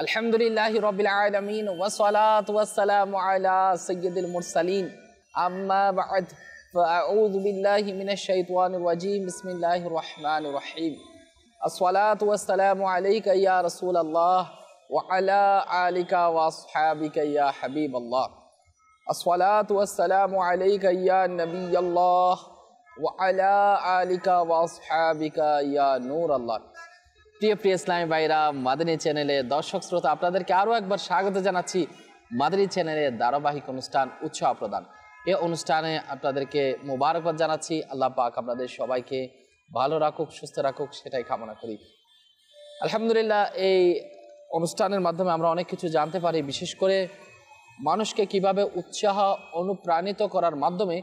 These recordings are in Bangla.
আলহামদুলিল্লাহি রাব্বিল আলামিন ওয়া সালাতু ওয়াস সালামু আলা সাইয়্যিদিল মুরসালিন আম্মা বা'দ ফাআউযু বিল্লাহি মিনাশ শাইতানির রাজীম বিসমিল্লাহির রহমানির রহিম আসসালাতু ওয়াস সালামু আলাইকা ইয়া রাসূলুল্লাহ ওয়া আলা আলিকা ওয়া আসহাবিকা ইয়া হাবিবাল্লাহ আসসালাতু ওয়াস সালামু আলাইকা ইয়া নবিয়াল্লাহ ওয়া আলা আলিকা ওয়া আসহাবিকা ইয়া নূরাল্লাহ। প্রিয় ইসলামী ভাইরা, মাদানী চ্যানেলের দর্শক শ্রোতা, আপনাদেরকে আরও একবার স্বাগত জানাচ্ছি মাদানী চ্যানেলের ধারাবাহিক অনুষ্ঠান উৎসাহ প্রদান। এই অনুষ্ঠানে আপনাদেরকে মোবারকবাদ জানাচ্ছি। আল্লাহ পাক আপনাদের সবাইকে ভালো রাখুক, সুস্থ রাখুক, সেটাই কামনা করি। আলহামদুলিল্লাহ, এই অনুষ্ঠানের মাধ্যমে আমরা অনেক কিছু জানতে পারি, বিশেষ করে মানুষকে কিভাবে উৎসাহ অনুপ্রাণিত করার মাধ্যমে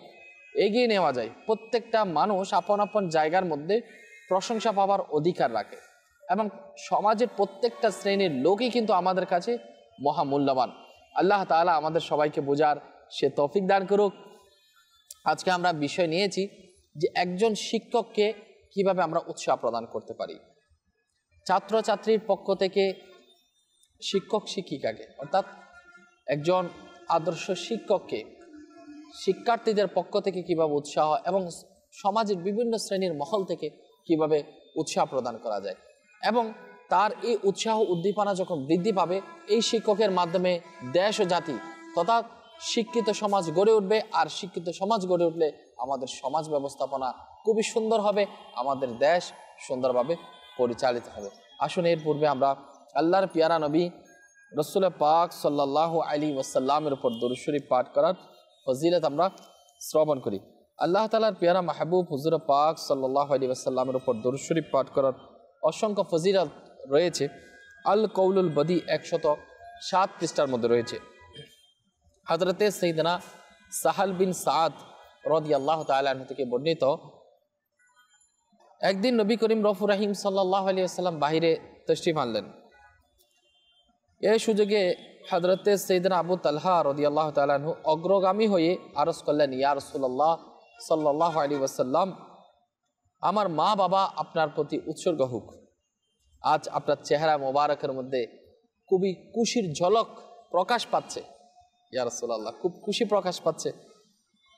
এগিয়ে নেওয়া যায়। প্রত্যেকটা মানুষ আপন আপন জায়গার মধ্যে প্রশংসা পাওয়ার অধিকার রাখে এবং সমাজের প্রত্যেকটা শ্রেণীর লোকই কিন্তু আমাদের কাছে মহামূল্যবান। আল্লাহ তাআলা আমাদের সবাইকে বোঝার সে তৌফিক দান করুক। আজকে আমরা বিষয় নিয়েছি যে একজন শিক্ষককে কিভাবে আমরা উৎসাহ প্রদান করতে পারি। ছাত্রছাত্রীর পক্ষ থেকে শিক্ষক শিক্ষিকাকে, অর্থাৎ একজন আদর্শ শিক্ষককে শিক্ষার্থীদের পক্ষ থেকে কিভাবে উৎসাহ এবং সমাজের বিভিন্ন শ্রেণীর মহল থেকে কিভাবে উৎসাহ প্রদান করা যায় এবং তার এই উৎসাহ উদ্দীপনা যখন বৃদ্ধি পাবে, এই শিক্ষকের মাধ্যমে দেশ ও জাতি তথা শিক্ষিত সমাজ গড়ে উঠবে। আর শিক্ষিত সমাজ গড়ে উঠলে আমাদের সমাজ ব্যবস্থাপনা খুবই সুন্দর হবে, আমাদের দেশ সুন্দরভাবে পরিচালিত হবে। আসুন, এর পূর্বে আমরা আল্লাহর পিয়ারা নবী রাসূল পাক সাল্লাল্লাহু আলাইহি ওয়াসাল্লামের উপর দরুদ শরীফ পাঠ করার ফজিলত আমরা শ্রবণ করি। আল্লাহ তাআলার পিয়ারা মাহবুব হুজুর পাক সাল্লাল্লাহু আলাইহি ওয়াসাল্লামের উপর দরুদ শরীফ পাঠ করার অসংখ্য ফজিলত রয়েছে। আল কৌলুল বদি 107 পৃষ্ঠার মধ্যে রয়েছে। হযরতে সাইয়েদনা সাহাল বিন সাদ রাদিয়াল্লাহু তাআলা আনহু থেকে বর্ণিত, একদিন নবী করিম রফুর রহিম সাল্লাল্লাহু আলাইহি ওয়াসাল্লাম বাহিরে তাশরীফ আনলেন। এই সুযোগে হযরতে সাইয়েদনা আবু তালহা রাদিয়াল্লাহু তাআলা আনহু অগ্রগামী হয়ে আরজ করলেন, ইয়া রাসূলুল্লাহ সাল্লাল্লাহু আলাইহি ওয়াসাল্লাম, আমার মা বাবা আপনার প্রতি উৎসর্গ হোক। আজ আপনার চেহারা মোবারকের মধ্যে খুবই খুশির ঝলক প্রকাশ পাচ্ছে। ইয়া রাসূলুল্লাহ, খুব খুশি প্রকাশ পাচ্ছে।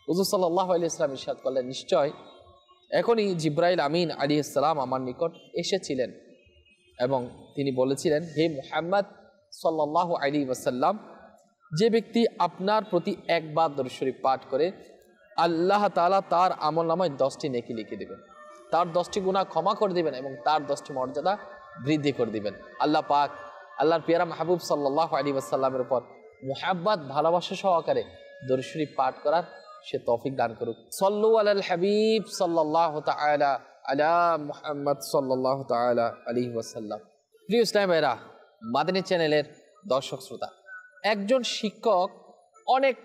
হুজুর সাল্লাল্লাহু আলাইহি ওয়াসাল্লাম ইরশাদ করলেন, নিশ্চয় এখনই জিবরাইল আমিন আলাইহিস সালাম আমার নিকট এসেছিলেন এবং তিনি বলেছিলেন, হে মুহাম্মদ সাল্লাল্লাহু আলাইহি ওয়াসাল্লাম, যে ব্যক্তি আপনার প্রতি একবার দরুদ শরীফ পাঠ করে আল্লাহ তাআলা তার আমলনামায় 10টি নেকি লিখে দেবেন, তার 10টি গুনাহ ক্ষমা করে দিবেন এবং তার 10টি মর্যাদা বৃদ্ধি করে দিবেন। আল্লাহ পাক আল্লাহর পিয়ারা মাহবুব সাল্লাল্লাহু আলাইহি ওয়াসাল্লামের উপর মুহাব্বত ভালোবাসা সহকারে দরুদ শরীফ পাঠ করার সে তৌফিক দান করুক। সাল্লু আলাল হাবিব সাল্লাল্লাহু তাআলা আলা মুহাম্মদ সাল্লাল্লাহু তাআলা আলাইহি ওয়াসাল্লাম। প্রিয় ইসলামী ভাইরা, মাদানী চ্যানেলের দর্শক শ্রোতা, একজন শিক্ষক অনেক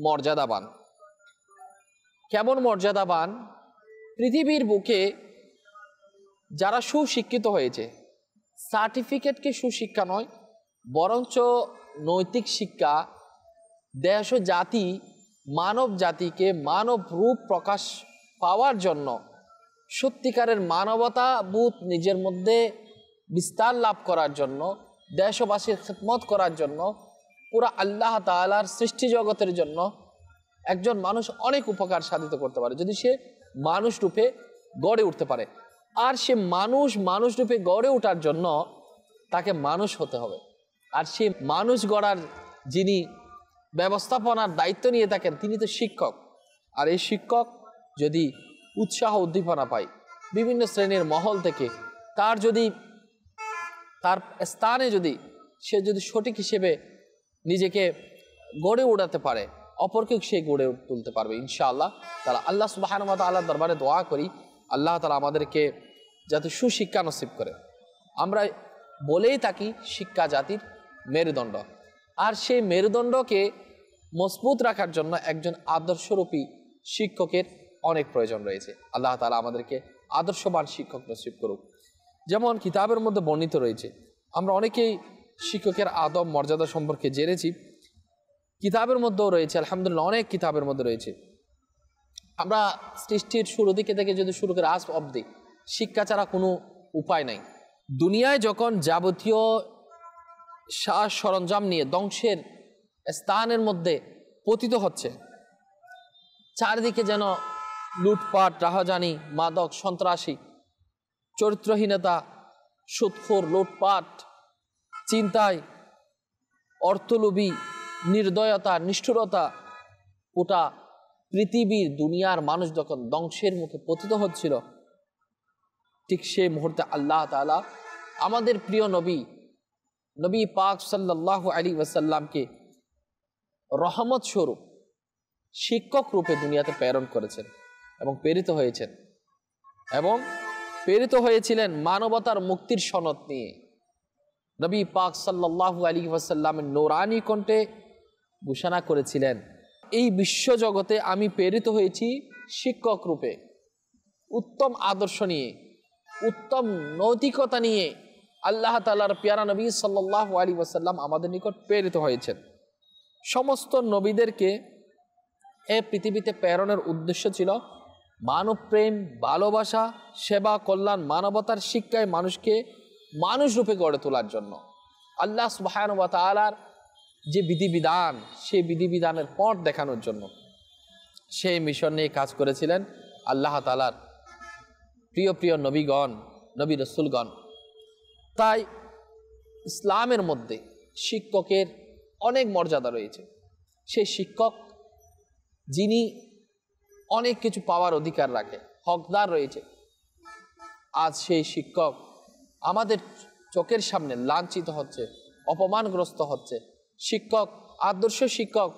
মর্যাদাবান। কেমন মর্যাদাবান? পৃথিবীর বুকে যারা সুশিক্ষিত হয়েছে, সার্টিফিকেটকে সুশিক্ষা নয় বরঞ্চ নৈতিক শিক্ষা দেশ ও জাতি মানব জাতিকে মানব রূপ প্রকাশ পাওয়ার জন্য, সত্যিকারের মানবতা বোধ নিজের মধ্যে বিস্তার লাভ করার জন্য, দেশবাসীর খিদমত করার জন্য, পুরা আল্লাহ তাআলার সৃষ্টি জগতের জন্য একজন মানুষ অনেক উপকার সাধিত করতে পারে যদি সে মানুষ রূপে গড়ে উঠতে পারে। আর সে মানুষ রূপে গড়ে ওঠার জন্য তাকে মানুষ হতে হবে। আর সে মানুষ গড়ার যিনি ব্যবস্থাপনার দায়িত্ব নিয়ে থাকেন তিনি তো শিক্ষক। আর এই শিক্ষক যদি উৎসাহ উদ্দীপনা পায় বিভিন্ন শ্রেণীর মহল থেকে, তার স্থানে সে যদি সঠিক হিসেবে নিজেকে গড়ে ওঠাতে পারে, অপরকেও সে গড়ে তুলতে পারবে ইনশাআল্লাহ তাআলা। আল্লাহ সুবহানাহু ওয়া তাআলার দরবারে দোয়া করি, আল্লাহ তাআলা আমাদেরকে যাতে সুশিক্ষা নসিব করে। আমরা বলেই থাকি শিক্ষা জাতির মেরুদণ্ড, আর সেই মেরুদণ্ডকে মজবুত রাখার জন্য একজন আদর্শরূপী শিক্ষকের অনেক প্রয়োজন রয়েছে। আল্লাহ তাআলা আমাদেরকে আদর্শবান শিক্ষক নসিব করুক। যেমন কিতাবের মধ্যে বর্ণিত রয়েছে, আমরা অনেকেই শিক্ষকের আদব মর্যাদা সম্পর্কে জেনেছি, কিতাবের মধ্যেও রয়েছে, আলহামদুলিল্লাহ অনেক কিতাবের মধ্যে রয়েছে। আমরা সৃষ্টির শুরু দিকে থেকে যদি শুরু করে আজ অবধি শিক্ষা ছাড়া কোনো উপায় নাই। দুনিয়ায় যখন যাবতীয় সাজ সরঞ্জাম নিয়ে ধ্বংসের স্থানের মধ্যে পতিত হচ্ছে। চারিদিকে যেন লুটপাট, রাহাজানি, মাদক, সন্ত্রাসী, চরিত্রহীনতা, সুদখোর, লুটপাট, চিন্তায়, অর্থলোভী, নির্দয়তা, নিষ্ঠুরতা, গোটা পৃথিবীর দুনিয়ার মানুষ যখন ধ্বংসের মুখে পতিত হচ্ছিল, ঠিক সেই মুহূর্তে আল্লাহ তাআলা আমাদের প্রিয় নবী পাক সাল্লাল্লাহু আলাইহি ওয়াসাল্লামকে রহমত স্বরূপ শিক্ষক রূপে দুনিয়াতে প্রেরণ করেছেন এবং প্রেরিত হয়েছিলেন মানবতার মুক্তির সনদ নিয়ে। নবী পাক সাল্লাল্লাহু আলাইহি ওয়াসাল্লামের নূরানি কণ্ঠে ঘোষণা করেছিলেন, এই বিশ্বজগতে আমি প্রেরিত হয়েছি শিক্ষক রূপে, উত্তম আদর্শ নিয়ে, উত্তম নৈতিকতা নিয়ে। আল্লাহ তাআলার পেয়ারা নবী সাল্লাল্লাহু আলাইহি ওয়াসাল্লাম আমাদের নিকট প্রেরিত হয়েছেন। সমস্ত নবীদেরকে এই পৃথিবীতে প্রেরণের উদ্দেশ্য ছিল মানব প্রেম, ভালোবাসা, সেবা, কল্যাণ, মানবতার শিক্ষায় মানুষকে মানুষ রূপে গড়ে তোলার জন্য। আল্লাহ সুবহানাহু ওয়া তাআলার যে বিধিবিধান, সেই বিধিবিধানের পথ দেখানোর জন্য সেই মিশন নিয়ে কাজ করেছিলেন আল্লাহ তাআলার প্রিয় নবীগণ, নবী রাসূলগণ। তাই ইসলামের মধ্যে শিক্ষকের অনেক মর্যাদা রয়েছে। সেই শিক্ষক যিনি অনেক কিছু পাওয়ার অধিকার রাখে, হকদার রয়েছে, আজ সেই শিক্ষক আমাদের চোখের সামনে লাঞ্ছিত হচ্ছে, অপমানগ্রস্ত হচ্ছে। শিক্ষক, আদর্শ শিক্ষক,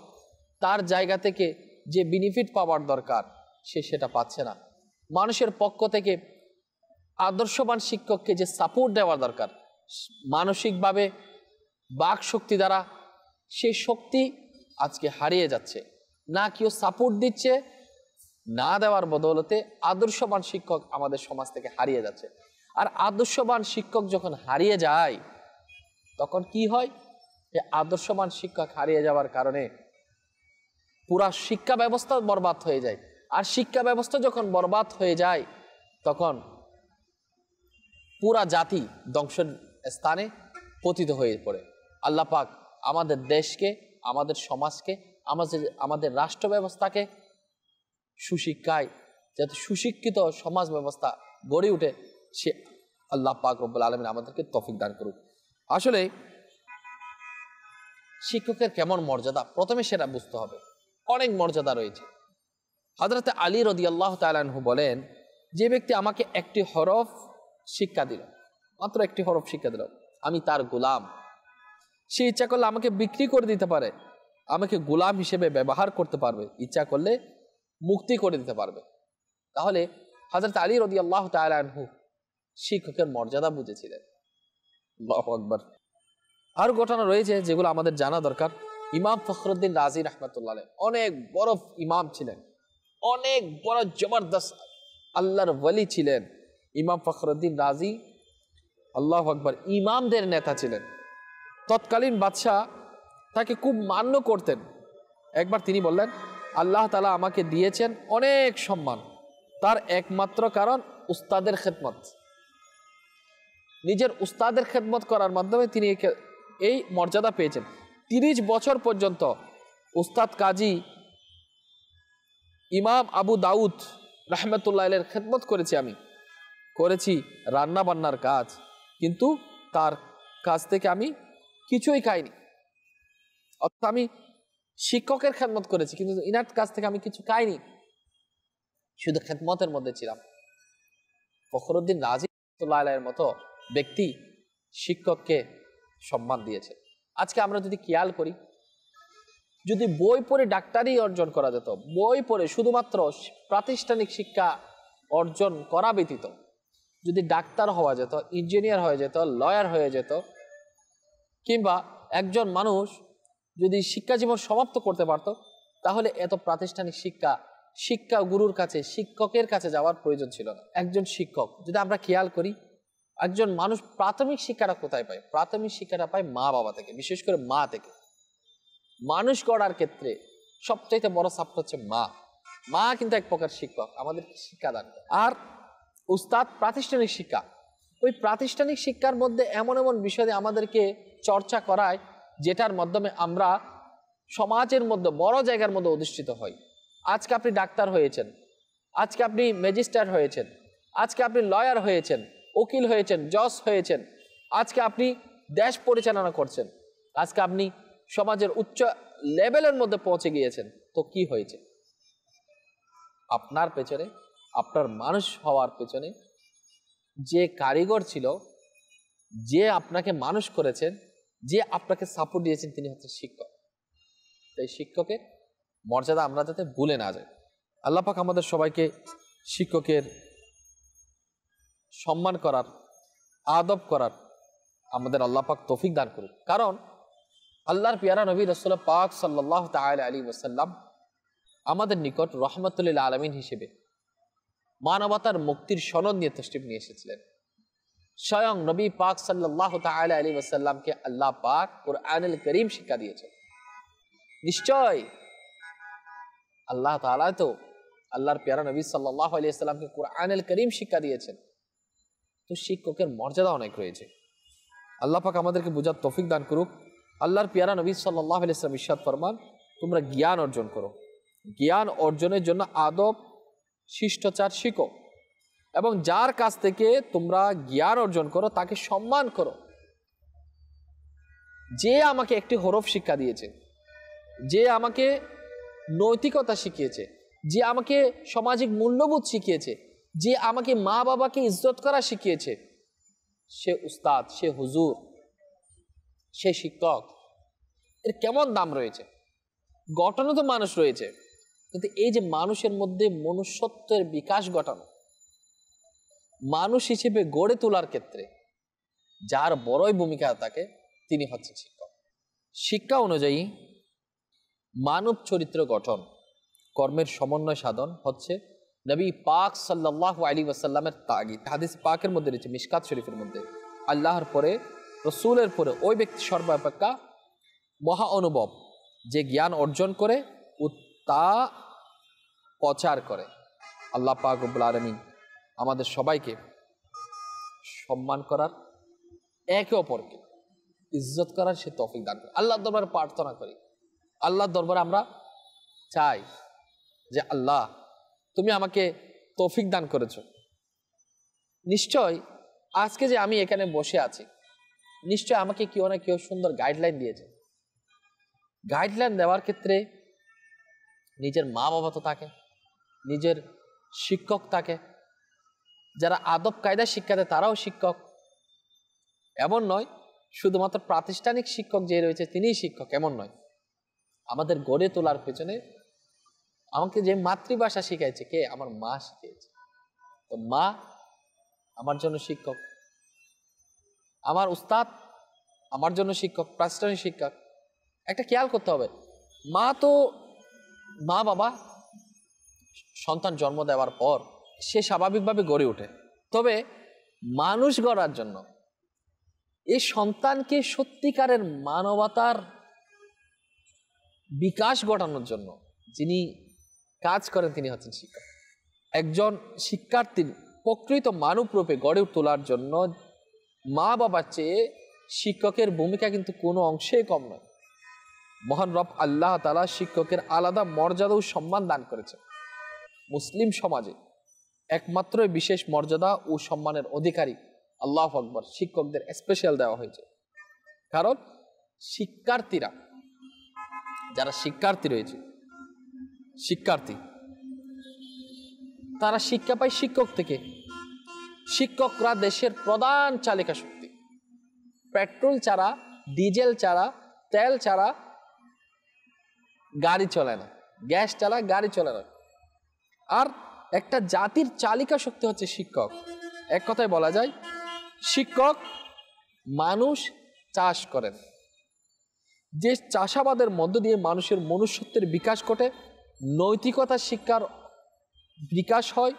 তার জায়গা থেকে যে বেনিফিট পাওয়ার দরকার সে সেটা পাচ্ছে না। মানুষের পক্ষ থেকে আদর্শবান শিক্ষককে যে সাপোর্ট দেওয়ার দরকার মানসিকভাবে, বাক শক্তি দ্বারা, সেই শক্তি আজকে হারিয়ে যাচ্ছে। না কেউ সাপোর্ট দিচ্ছে, না দেওয়ার বদৌলতে আদর্শবান শিক্ষক আমাদের সমাজ থেকে হারিয়ে যাচ্ছে। আর আদর্শবান শিক্ষক যখন হারিয়ে যায় তখন কি হয়? এই আদর্শবান শিক্ষক হারিয়ে যাওয়ার কারণে পুরা শিক্ষা ব্যবস্থা বরবাদ হয়ে যায়। আর শিক্ষা ব্যবস্থা যখন বরবাদ হয়ে যায় তখন পুরা জাতি ধ্বংসের স্থানে পতিত হয়ে পড়ে। আল্লাহ পাক আমাদের দেশকে, আমাদের সমাজকে, আমাদের রাষ্ট্র ব্যবস্থাকে সুশিক্ষায়, যাতে সুশিক্ষিত সমাজ ব্যবস্থা গড়ে উঠে, সে আল্লাহ পাক রব্বুল আলামিন আমাদেরকে তৌফিক দান করুক। আসলে শিক্ষকের কেমন মর্যাদা, প্রথমে সেটা বুঝতে হবে। অনেক মর্যাদা রয়েছে। হযরত আলী রাদিয়াল্লাহু তাআলা আনহু বলেন, যে ব্যক্তি আমাকে একটি হরফ শিক্ষা দিল, মাত্র একটি হরফ শিক্ষা দিল, আমি তার গোলাম। সে ইচ্ছা করলে আমাকে বিক্রি করে দিতে পারে, আমাকে গোলাম হিসেবে ব্যবহার করতে পারবে, ইচ্ছা করলে মুক্তি করে দিতে পারবে। তাহলে হযরত আলী রাদিয়াল্লাহু তাআলা আনহু শিক্ষকের মর্যাদা বুঝেছিলেন। আল্লাহু আকবার। আর ঘটনা রয়েছে যেগুলো আমাদের জানা দরকার। ইমাম ফখরুদ্দিন রাজি রাহমাতুল্লাহ আলাইহি অনেক বড় ইমাম ছিলেন, অনেক বড় জবরদস্ত আল্লাহর ওয়ালি ছিলেন। ইমাম ফখরুদ্দিন রাজি, আল্লাহু আকবার, ইমামদের নেতা ছিলেন। তৎকালীন বাদশাহ তাকে খুব মান্য করতেন। একবার তিনি বললেন, আল্লাহ তাআলা আমাকে দিয়েছেন অনেক সম্মান, তার একমাত্র কারণ উস্তাদের খেদমত। নিজের উস্তাদের খেদমত করার মাধ্যমে তিনি এই মর্যাদা পেয়েছেন। 30 বছর পর্যন্ত উস্তাদ কাজী ইমাম আবু দাউদ রাহমাতুল্লাহ আলাইহির খেদমত করেছি রান্না বান্নার কাজ, কিন্তু তার কাছ থেকে আমি কিছুই খাইনি। অর্থাৎ আমি শিক্ষকের খেদমত করেছি, কিন্তু ইনার কাছ থেকে আমি কিছু খাইনি, শুধু খেদমতের মধ্যে ছিলাম। ফখরুদ্দিন রাজি রাহমাতুল্লাহ আলাইহির মতো ব্যক্তি শিক্ষককে সম্মান দিয়েছে। আজকে আমরা যদি খেয়াল করি, যদি বই পড়ে ডাক্তারি অর্জন করা যেত, বই পড়ে শুধুমাত্র প্রাতিষ্ঠানিক শিক্ষা অর্জন করা ব্যতীত যদি ডাক্তার হওয়া যেত, ইঞ্জিনিয়ার হয়ে যেত, লয়ার হয়ে যেত, কিংবা একজন মানুষ যদি শিক্ষা জীবন সমাপ্ত করতে পারত, তাহলে এত প্রাতিষ্ঠানিক শিক্ষা গুরুর কাছে, শিক্ষকের কাছে যাওয়ার প্রয়োজন ছিল না। একজন শিক্ষক, যদি আমরা খেয়াল করি, একজন মানুষ প্রাথমিক শিক্ষাটা কোথায় পায়? প্রাথমিক শিক্ষাটা পায় মা বাবা থেকে, বিশেষ করে মা থেকে। মানুষ গড়ার ক্ষেত্রে সবচাইতে বড় ছাত্র হচ্ছে মা। মা কিন্তু এক প্রকার শিক্ষক, আমাদের শিক্ষা দান করে। আর উস্তাদ প্রাতিষ্ঠানিক শিক্ষা। ওই প্রাতিষ্ঠানিক শিক্ষার মধ্যে এমন এমন বিষয় আমাদেরকে চর্চা করায় যেটার মাধ্যমে আমরা সমাজের মধ্যে বড় জায়গার মধ্যে অধিষ্ঠিত হই। আজকে আপনি ডাক্তার হয়েছেন, আজকে আপনি ম্যাজিস্ট্রেট হয়েছেন, আজকে আপনি লয়ার হয়েছেন, উকিল হয়েছেন, জজ হয়েছেন, আজকে আপনি দেশ পরিচালনা করছেন, আজকে আপনি সমাজের উচ্চ লেভেলের মধ্যে পৌঁছে গিয়েছেন। তো কি হয়েছে? আপনার পেছনে, আপনার মানুষ হওয়ার পেছনে যে কারিগর ছিল, যে আপনাকে মানুষ করেছেন, যে আপনাকে সাপোর্ট দিয়েছেন, তিনি হচ্ছেন শিক্ষক। এই শিক্ষকের মর্যাদা আমরা যাতে ভুলে না যাই। আল্লাহ পাক আমাদের সবাইকে শিক্ষকের সম্মান করার, আদব করার আমাদের আল্লাহ পাক তৌফিক দান করুন। কারণ আল্লাহর পিয়ারা নবী রাসূল পাক সাল্লাল্লাহু তাআলা আলাইহি ওয়াসাল্লাম আমাদের নিকট রহমতুল লিল আলামিন হিসেবে মানবতার মুক্তির সনদ নিয়ে তাশরীফ নিয়ে এসেছিলেন। স্বয়ং নবী পাক সাল্লাল্লাহু তাআলা আলাইহি ওয়াসাল্লামকে আল্লাহ পাক কুরআনুল কারীম শিক্ষা দিয়েছেন। নিশ্চয় আল্লাহ তাআলা তো আল্লাহর প্যারা নবী সাল্লাল্লাহু আলাইহি ওয়াসাল্লামকে কুরআনুল কারীম শিক্ষা দিয়েছেন। তো শিক্ষকের মর্যাদা অনেক রয়েছে। আল্লাহ পাক আমাদেরকে বোঝার তৌফিক দান করুক। আল্লাহর প্যারা নবী সাল্লাল্লাহু আলাইহি ওয়াসাল্লাম ইরশাদ ফরমান, তোমরা জ্ঞান অর্জন করো, জ্ঞান অর্জনের জন্য আদব শিষ্টাচার শিখো, এবং যার কাছ থেকে তোমরা জ্ঞান অর্জন করো তাকে সম্মান করো। যে আমাকে একটি হরফ শিক্ষা দিয়েছে, যে আমাকে নৈতিকতা শিখিয়েছে, যে আমাকে সামাজিক মূল্যবোধ শিখিয়েছে, যে আমাকে মা বাবাকে ইজ্জত করা শিখিয়েছে, সে উস্তাদ, সে হুজুর, সে শিক্ষক, এর কেমন দাম রয়েছে। গঠনও তো মানুষ রয়েছে, কিন্তু এই যে মানুষের মধ্যে মনুষ্যত্বের বিকাশ ঘটানো, মানুষ হিসেবে গড়ে তোলার ক্ষেত্রে যার বড়ই ভূমিকা থাকে, তিনি হচ্ছেন শিক্ষক। শিক্ষা অনুযায়ী মানব চরিত্র গঠন, কর্মের সমন্বয় সাধন হচ্ছে নবী পাক সাল্লাল্লাহু আলাইহি ওয়াসাল্লামের তাগিদ। হাদিস পাকের মধ্যে রয়েছে, মিশকাত শরীফের মধ্যে, আল্লাহর পরে, রসুলের পরে ওই ব্যক্তি সর্বাপেক্ষা মহা অনুভব যে জ্ঞান অর্জন করে ও তা প্রচার করে। আল্লাহ পাক রব্বুল আলামিন আমাদের সবাইকে সম্মান করার, একে অপরকে ইজ্জত করার সে তৌফিক দান করে। আল্লাহর দরবারে প্রার্থনা করি, আল্লাহর দরবারে আমরা চাই যে আল্লাহ তুমি আমাকে তৌফিক দান করেছো। নিশ্চয় আজকে যে আমি এখানে বসে আছি, নিশ্চয় আমাকে কেউ না কেউ সুন্দর গাইডলাইন দিয়েছে। গাইডলাইন দেওয়ার ক্ষেত্রে নিজের মা বাবা তো থাকে, নিজের শিক্ষক থাকে, যারা আদব কায়দা শিক্ষা দেয় তারাও শিক্ষক। এমন নয় শুধুমাত্র প্রাতিষ্ঠানিক শিক্ষক যে রয়েছে তিনিই শিক্ষক, এমন নয়। আমাদের গড়ে তোলার পেছনে আমাকে যে মাতৃভাষা শিখাইছে কে? আমার মা শিখিয়েছে। তো মা আমার জন্য শিক্ষক, আমার উস্তাদ আমার জন্য শিক্ষক, প্রাতিষ্ঠানিক শিক্ষক। একটা খেয়াল করতে হবে, মা বাবা সন্তান জন্ম দেওয়ার পর সে স্বাভাবিকভাবে গড়ে ওঠে। তবে মানুষ গড়ার জন্য, এই সন্তানকে সত্যিকারের মানবতার বিকাশ ঘটানোর জন্য যিনি কাজ করেন তিনি হচ্ছেন শিক্ষক। একজন শিক্ষার্থীর প্রকৃত মানব রূপে গড়ে তোলার জন্য মা বাবার চেয়ে শিক্ষকের ভূমিকা কিন্তু কোনো অংশেই কম নয়। মহান রব আল্লাহ তাআলা শিক্ষকের আলাদা মর্যাদা ও সম্মান দান করেছে। মুসলিম সমাজে একমাত্র বিশেষ মর্যাদা ও সম্মানের অধিকারী, আল্লাহু আকবার, শিক্ষকদের স্পেশাল দেওয়া হয়েছে। কারণ শিক্ষার্থীরা, যারা শিক্ষার্থী রয়েছে, তারা শিক্ষা পায় শিক্ষক থেকে। শিক্ষকরা দেশের প্রধান চালিকা শক্তি। পেট্রোল ছাড়া, ডিজেল ছাড়া, তেল ছাড়া গাড়ি চলে না, গ্যাস ছাড়া গাড়ি চলে না। আর একটা জাতির চালিকা শক্তি হচ্ছে শিক্ষক। এক কথায় বলা যায়, শিক্ষক মানুষ চাষ করেন। যে চাষাবাদের মধ্য দিয়ে মানুষের মনুষ্যত্বের বিকাশ ঘটে, নৈতিকতা শিক্ষার বিকাশ হয়,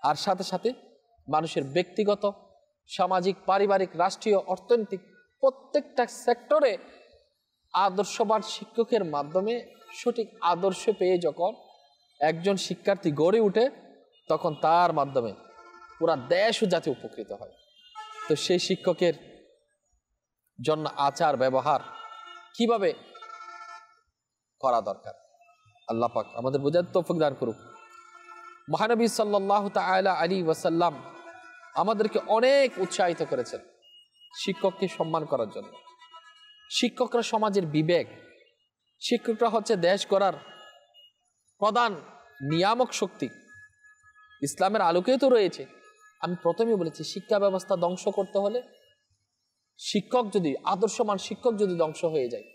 আর সাথে সাথে মানুষের ব্যক্তিগত, সামাজিক, পারিবারিক, রাষ্ট্রীয়, অর্থনৈতিক প্রত্যেকটা সেক্টরে আদর্শবান শিক্ষকের মাধ্যমে সঠিক আদর্শ পেয়ে যখন একজন শিক্ষার্থী গড়ে ওঠে, তখন তার মাধ্যমে পুরা দেশ ও জাতি উপকৃত হয়। তো সেই শিক্ষকের জন্য আচার ব্যবহার কিভাবে করা দরকার, আল্লাহ পাক আমাদের বোঝার তৌফিক দান করুক। মহানবী সাল্লাল্লাহু তাআলা আলাইহি ওয়াসাল্লাম আমাদেরকে অনেক উৎসাহিত করেছেন শিক্ষককে সম্মান করার জন্য। শিক্ষকরা সমাজের বিবেক, শিক্ষকরা হচ্ছে দেশ গড়ার প্রধান নিয়ামক শক্তি। ইসলামের আলোকেও তো রয়েছে। আমি প্রথমেই বলেছি, শিক্ষা ব্যবস্থা ধ্বংস করতে হলে শিক্ষক যদি, আদর্শমান শিক্ষক যদি ধ্বংস হয়ে যায়,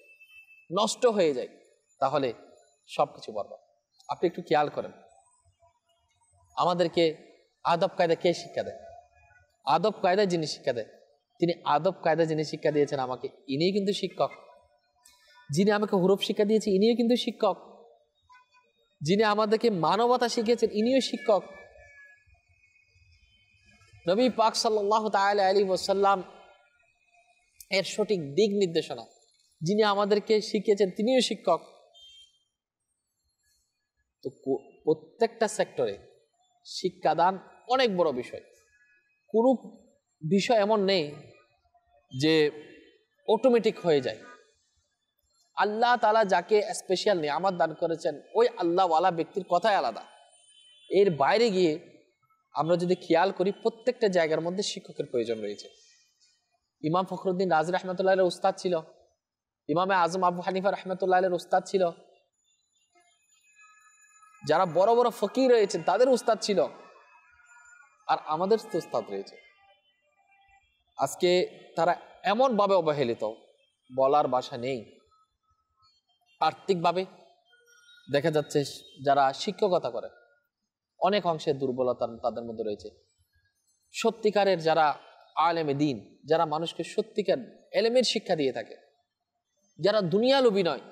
নষ্ট হয়ে যায়, তাহলে সবকিছু বরবাদ। আপনি একটু খেয়াল করেন, আমাদেরকে আদব কায়দা কে শিক্ষা দেয়? আদব কায়দা যিনি শিক্ষা দেয়, তিনি আদব কায়দা যিনি শিক্ষা দিয়েছেন আমাকে, ইনিই কিন্তু শিক্ষক। যিনি আমাকে হুরুফ শিক্ষা দিয়েছে, ইনিও কিন্তু শিক্ষক। যিনি আমাদেরকে মানবতা শিখিয়েছেন, ইনিও শিক্ষক। নবী পাক সাল্লাল্লাহু তাআলা আলাইহি ওয়াসাল্লাম এর সঠিক দিক নির্দেশনা যিনি আমাদেরকে শিখিয়েছেন, তিনিও শিক্ষক। তো প্রত্যেকটা সেক্টরে শিক্ষাদান অনেক বড় বিষয়। কোনো বিষয় এমন নেই যে অটোমেটিক হয়ে যায়। আল্লাহ তাআলা যাকে স্পেশাল নিয়ামত দান করেছেন, ওই আল্লাহওয়ালা ব্যক্তির কথাই আলাদা। এর বাইরে গিয়ে আমরা যদি খেয়াল করি, প্রত্যেকটা জায়গার মধ্যে শিক্ষকের প্রয়োজন রয়েছে। ইমাম ফখরুদ্দিন রাজি রহমতুল্লাহ এর উস্তাদ ছিল, ইমামে আজম আবু হানিফা রহমতুল্লাহ এর উস্তাদ ছিল, যারা বড় বড় ফকির রয়েছেন তাদের উস্তাদ ছিল, আর আমাদের তো উস্তাদ রয়েছে। আজকে তারা এমনভাবে অবহেলিত, বলার ভাষা নেই। আর্থিকভাবে দেখা যাচ্ছে যারা শিক্ষকতা করে অনেক অংশে দুর্বলতা তাদের মধ্যে রয়েছে। সত্যিকারের যারা আলেমে দিন, যারা মানুষকে সত্যিকার এলেমের শিক্ষা দিয়ে থাকে, যারা দুনিয়ালোভী নয়,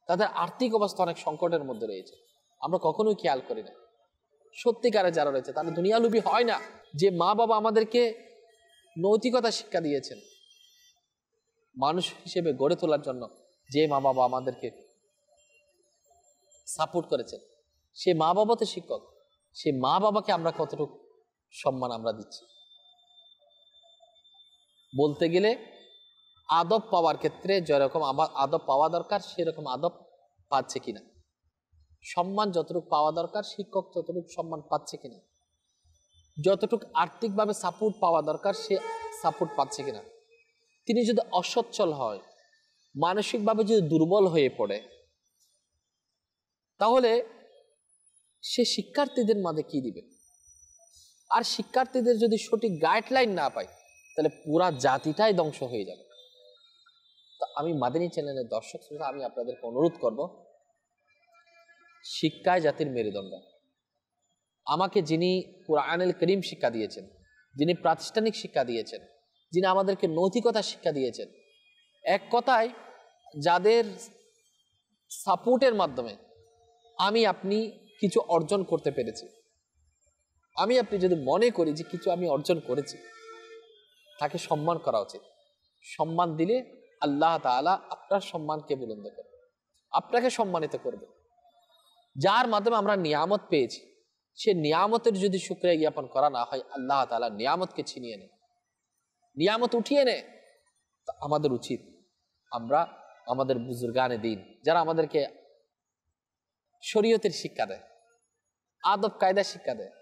তাদের আর্থিক অবস্থা অনেক সংকটের মধ্যে রয়েছে। আমরা কখনোই খেয়াল করি না। সত্যিকারে যারা রয়েছে তারা দুনিয়ালোভী হয় না। যে মা বাবা আমাদেরকে নৈতিকতা শিক্ষা দিয়েছেন, মানুষ হিসেবে গড়ে তোলার জন্য যে মা বাবা আমাদেরকে সাপোর্ট করেছেন, সে মা বাবা তো শিক্ষক। সে মা বাবাকে আমরা কতটুকু সম্মান আমরা দিচ্ছি? বলতে গেলে আদব পাওয়ার ক্ষেত্রে যেরকম আমার আদব পাওয়া দরকার, সেরকম আদব পাচ্ছে কিনা, সম্মান যতটুকু পাওয়া দরকার শিক্ষক ততটুকু সম্মান পাচ্ছে কিনা, যতটুকু আর্থিকভাবে সাপোর্ট পাওয়া দরকার সে সাপোর্ট পাচ্ছে কিনা। তিনি যদি অসচ্ছল হয়, মানসিকভাবে যদি দুর্বল হয়ে পড়ে, তাহলে সে শিক্ষার্থীদের মাঝে কি দিবে? আর শিক্ষার্থীদের যদি সঠিক গাইডলাইন না পায়, তাহলে পুরা জাতিটাই ধ্বংস হয়ে যাবে। তো আমি মাদানী চ্যানেলের দর্শক শ্রোতা, আমি আপনাদেরকে অনুরোধ করব, শিক্ষায় জাতির মেরুদণ্ড। আমাকে যিনি কুরআনুল কারীম শিক্ষা দিয়েছেন, যিনি প্রাতিষ্ঠানিক শিক্ষা দিয়েছেন, যিনি আমাদেরকে নৈতিকতা শিক্ষা দিয়েছেন, এক কথায় যাদের সাপোর্টের মাধ্যমে আমি আপনি কিছু অর্জন করতে পেরেছি, আমি আপনি যদি মনে করি যে কিছু আমি অর্জন করেছি, তাকে সম্মান করা উচিত। সম্মান দিলে আল্লাহ তাআলা আপনার সম্মানকে বুলন্দ করবে, আপনাকে সম্মানিত করবে। যার মাধ্যমে আমরা নিয়ামত পেয়েছি, সে নিয়ামতের যদি শুকরিয়া জ্ঞাপন করা না হয়, আল্লাহ তাআলা নিয়ামতকে ছিনিয়ে নেয়, নিয়ামত উঠিয়ে নেয়। তো আমাদের উচিত আমরা আমাদের বুজুর্গানে দিন, যারা আমাদেরকে শরীয়তের শিক্ষা দেয়, আদব কায়দা শিক্ষা দেয়,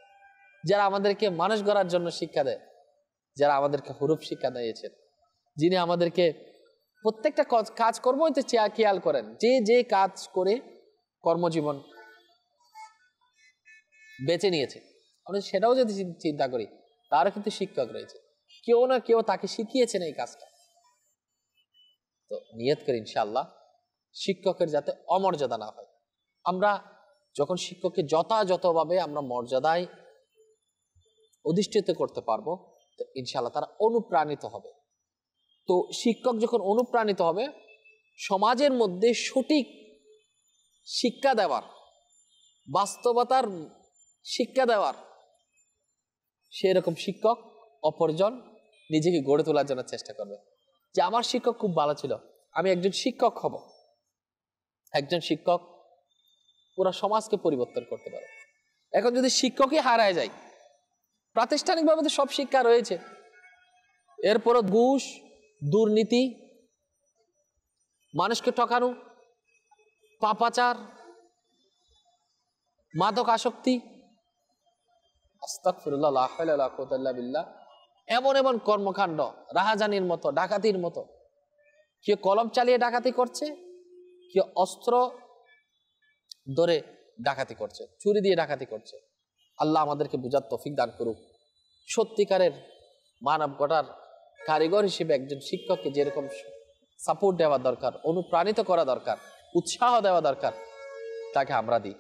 যারা আমাদেরকে মানুষ গড়ার জন্য শিক্ষা দেয়, যারা আমাদেরকে হুরুফ শিক্ষা দিয়েছেন, যিনি আমাদেরকে প্রত্যেকটা কাজ কর্মতে খেয়াল করেন, যে যে কাজ করে কর্মজীবন বেছে নিয়েছে, আমরা সেটাও যদি চিন্তা করি, তারও কিন্তু শিক্ষক রয়েছে, কেউ না কেউ তাকে শিখিয়েছেন এই কাজটা। তো নিয়ত করি ইনশাআল্লাহ শিক্ষকের যাতে অমর্যাদা না হয়। আমরা যখন শিক্ষককে যথাযথভাবে আমরা মর্যাদায় অধিষ্ঠিত করতে পারবো, তো ইনশাআল্লাহ তারা অনুপ্রাণিত হবে। তো শিক্ষক যখন অনুপ্রাণিত হবে, সমাজের মধ্যে সঠিক শিক্ষা দেওয়ার, বাস্তবতার শিক্ষা দেওয়ার, সেরকম শিক্ষক অপরজন নিজেকে গড়ে তোলার জন্য চেষ্টা করবে। যে আমার শিক্ষক খুব ভালো ছিল, আমি একজন শিক্ষক হব। একজন শিক্ষক পুরো সমাজকে পরিবর্তন করতে পারে। এখন যদি শিক্ষকই হারায় যায়, প্রাতিষ্ঠানিকভাবে তো সব শিক্ষা রয়েছে, এরপরও ঘুষ, দুর্নীতি, মানুষকে ঠকানো, পাপাচার, মাদক আসক্তি, আস্তাগফিরুল্লাহ, লা হাওলা ওয়ালা কুওয়াতা ইল্লা বিল্লাহ, এমন এমন কর্মকাণ্ড, রাহাজানির মতো, ডাকাতির মতো। কেউ কলম চালিয়ে ডাকাতি করছে, কেউ অস্ত্র ধরে ডাকাতি করছে, চুরি দিয়ে ডাকাতি করছে। আল্লাহ আমাদেরকে বুঝার তৌফিক দান করুক। সত্যিকারের মানব গড়ার কারিগর হিসেবে একজন শিক্ষককে যেরকম সাপোর্ট দেওয়া দরকার, অনুপ্রাণিত করা দরকার, উৎসাহ দেওয়া দরকার, তাকে আমরা দিই,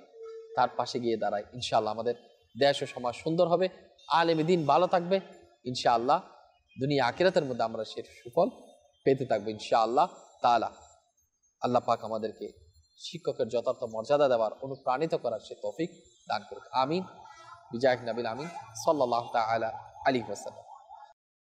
তার পাশে গিয়ে দাঁড়াই। ইনশাআল্লাহ আমাদের দেশ ও সমাজ সুন্দর হবে, আলেমী দ্বীন ভালো থাকবে। ইনশাআল্লাহ দুনিয়া আখিরাতের মধ্যে আমরা সে সুফল পেতে থাকবো ইনশাআল্লাহ তাআলা। আল্লাহ পাক আমাদেরকে শিক্ষকের যথার্থ মর্যাদা দেওয়ার, অনুপ্রাণিত করার সে তৌফিক দান করুক। আমিন। বিজাহ নবীল আমিন সাল্লাল্লাহু তাআলা আলাইহি ওয়াসাল্লাম।